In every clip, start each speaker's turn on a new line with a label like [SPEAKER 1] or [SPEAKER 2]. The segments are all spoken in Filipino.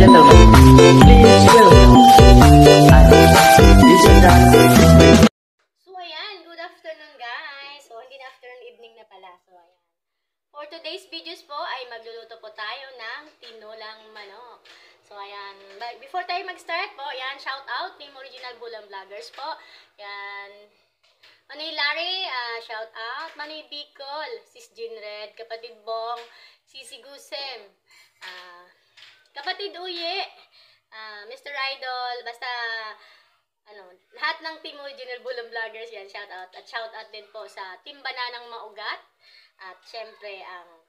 [SPEAKER 1] gentlemen, please welcome
[SPEAKER 2] So ayan, good afternoon guys. So hindi na afternoon, evening na pala. So ayan. For today's videos po ay magluluto po tayo ng tinulang manok. So ayan, before tayo mag-start po, ayan, shout out Team Original Bulang Vloggers po. Ayan, Manoy Larry, shout out. Manoy Bicol, Sis Jinred, Kapatid Bong, Sisi Gusem, Kapatid Uye, Mr. Idol, basta lahat ng Team Original Bulang Vloggers yan, shout out. At shout out din po sa Team Bananang Maugat. At syempre ang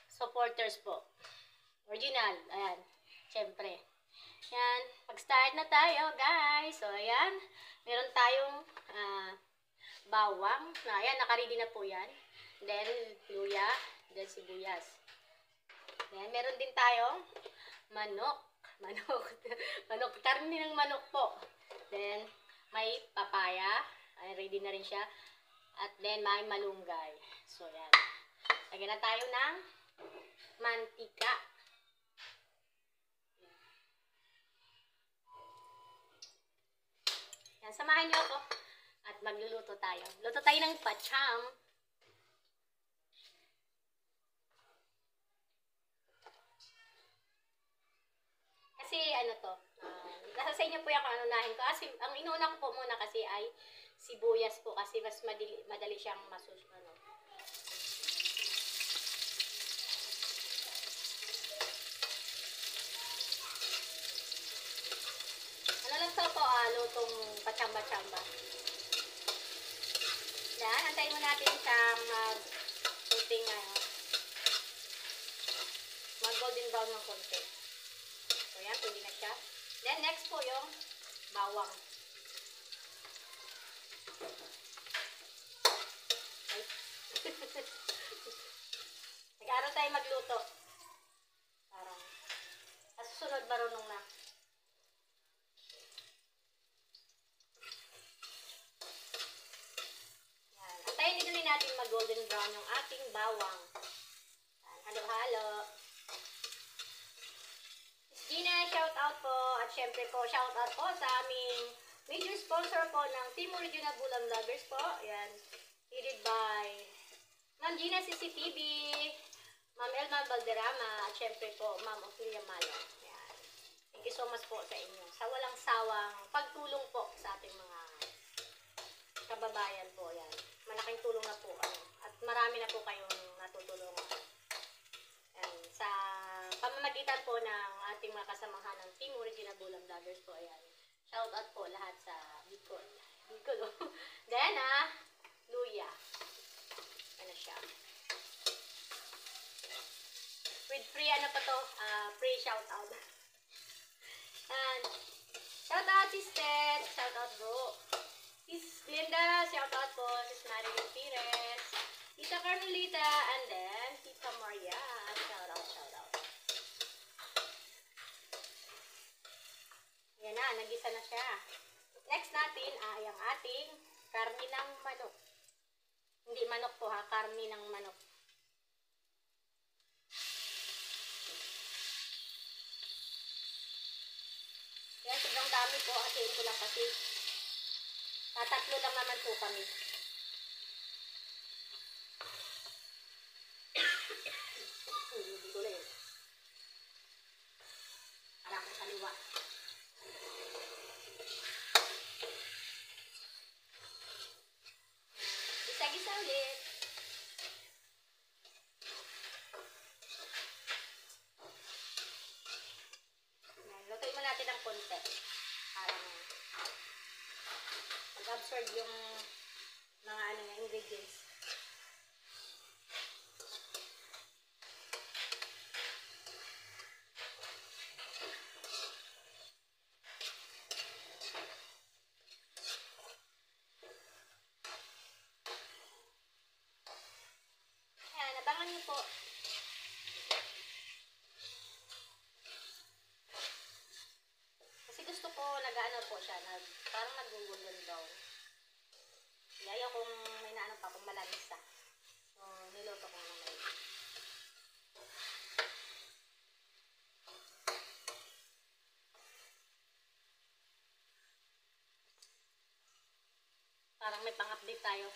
[SPEAKER 2] supporters po. Original, ayan, syempre. Yan, mag-start na tayo guys. So ayan, meron tayong bawang. Ayan, nakaready na po yan. Then, luya. Then, sibuyas. Then, meron din tayong manok. Manok. Karne ng manok po. Then, may papaya. Ayan, ready na rin siya. At then, may malunggay. So, yan. Lagyan na tayo ng mantika. Yan, samahan nyo ako. At magluluto tayo. Luto tayo ng pacham. Kasi ano to, nasa sa inyo po yung anunahin ko. Kasi ang inuuna ko po muna kasi ay sibuyas po. Kasi mas madali siyang masusunod. Ano lang to po, lutong pachamba-chamba. Yan, antayin mo natin siyang mag-puting mag-golden brown ng konti. So yan, pwede na siya. Then next po yung bawang. Nag-aaral tayo magluto. Parang susunod marunong na. Antayin din natin mag-golden brown yung ating bawang. Halo-halo. Miss Gina, shout out po. At syempre po, shout out po sa aming major sponsor po ng Team Original Bulang Vloggers po. Ayan. Headed by Ma'am Gina CCTV, Ma'am Elma Valderrama, at syempre po, Ma'am Ophelia Malo. Ayan. Thank you so much po sa inyo. Sa walang sawang pagtulong po sa ating mga kababayan po. Ayan. Malaking tulong na po. At marami na po kayong natutulungan. Ayan. Sa pamamagitan po ng ating mga kasamahan ng Team Original Bulang Vloggers po. Ayan. Shout out po lahat sa Bicol. Then, luya. Ano siya? With free, ano pa to? Free shout out. And, shout out sister. Shout out bro. Sis Glenda, shout out po. Sis Marilyn Pires. Tita Carmelita. And then, Tita Maria. Shout out, shout out. Yan na, nagisa na siya. Next natin ay ang ating karne ng manok. Hindi manok po ha, karne ng manok. Yan, sobrang dami po. Hatiin ko lang kasi tatatlo lang naman po kami. Hindi ko lang. Harap ng kaliwa. Gisa-gisa ulit. Lutuin mo natin ng konti. Parang mag-absorb yung mga ingredients. Ayan, abangan niyo po. Kasi gusto ko, nag-ano po siya, parang nag-golden brown. Ayaw kung may naano pa, kung malansa. So, niluto ko naman. Parang may pang-update tayo.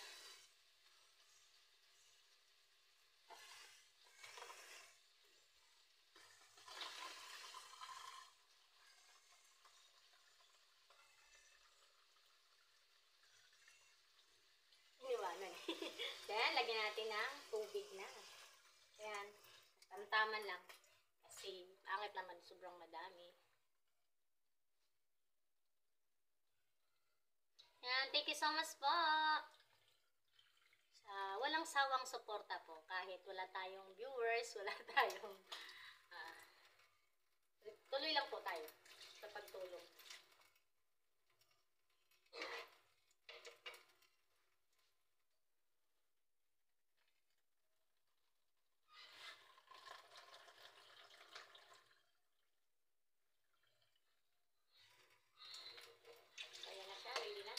[SPEAKER 2] Iniwanan. Then, lagyan natin ng tubig na. Ayan. Tamtaman lang. Kasi, pangit naman, sobrang madami. Ayan, thank you so much po. Sa walang sawang suporta po. Kahit wala tayong viewers, wala tayong... tuloy lang po tayo sa pagtulong. Ayan na siya, ready na.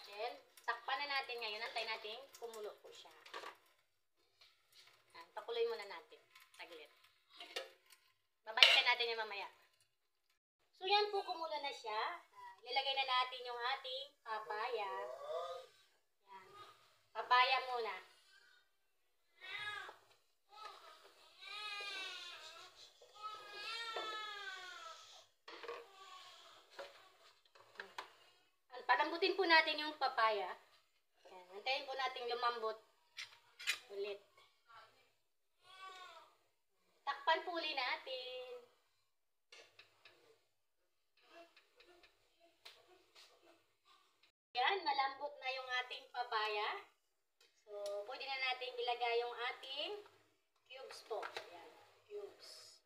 [SPEAKER 2] Then, takpan na natin ngayon. Antay natin kumulo po siya. Ayan, pakuloy muna natin. Taglit. Babalikan natin yung mamaya. So, yan po, kumulo na siya. Ilalagay na natin yung ating papaya. Yan. Papaya muna. Palambutin po natin yung papaya. Yan. Antayin po natin lumambot ulit. Takpan po ulit natin. Yan, malambot na yung ating papaya. So, pwede na natin ilagay yung ating cubes po. Yan, cubes.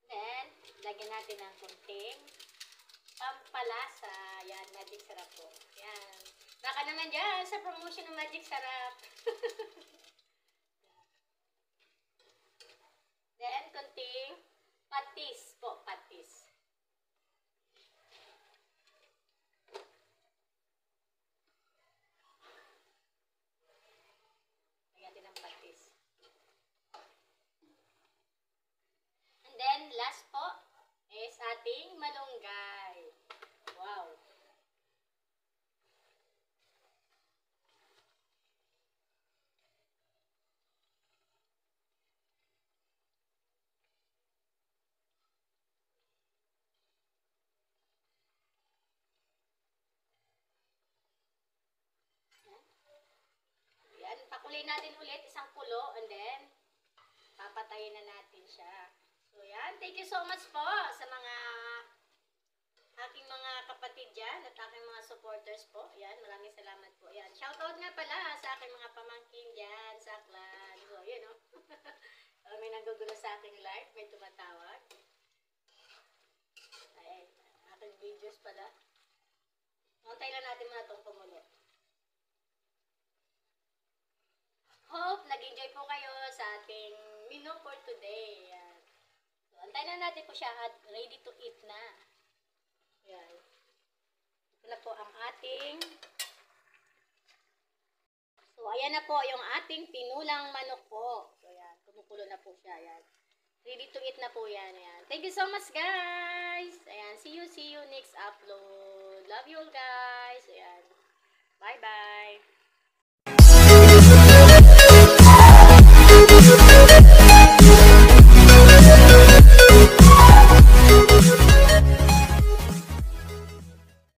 [SPEAKER 2] Then, lagyan natin ng konting pampalasa. Yan, magic sarap po. Yan. Baka naman dyan sa promotion ng magic sarap. Then, konting patis po, patis. And then, last po is ating malunggay. Wow! Yan, pakulay natin ulit isang kulo and then papatayin na natin siya. So yan, thank you so much po sa mga aking mga kapatid dyan at aking mga supporters po. Yan, maraming salamat po. Yan, shoutout nga pala sa aking mga pamangkin dyan sa Aklan. So, yun o. May nanggugulo sa aking live, may tumatawag. Ay, aking videos pala. Antay lang natin muna itong kumulo. Hope nag-enjoy po kayo sa ating menu for today. Yan. So, antayin na natin po siya at ready to eat na. Yan. Ito na po ang ating... So, ayan na po yung ating tinulang manok po. So, yan. Kumukulo na po siya. Yan. Ready to eat na po yan. Yan. Thank you so much, guys. Ayan. See you next upload. Love you all, guys. Ayan. Bye-bye.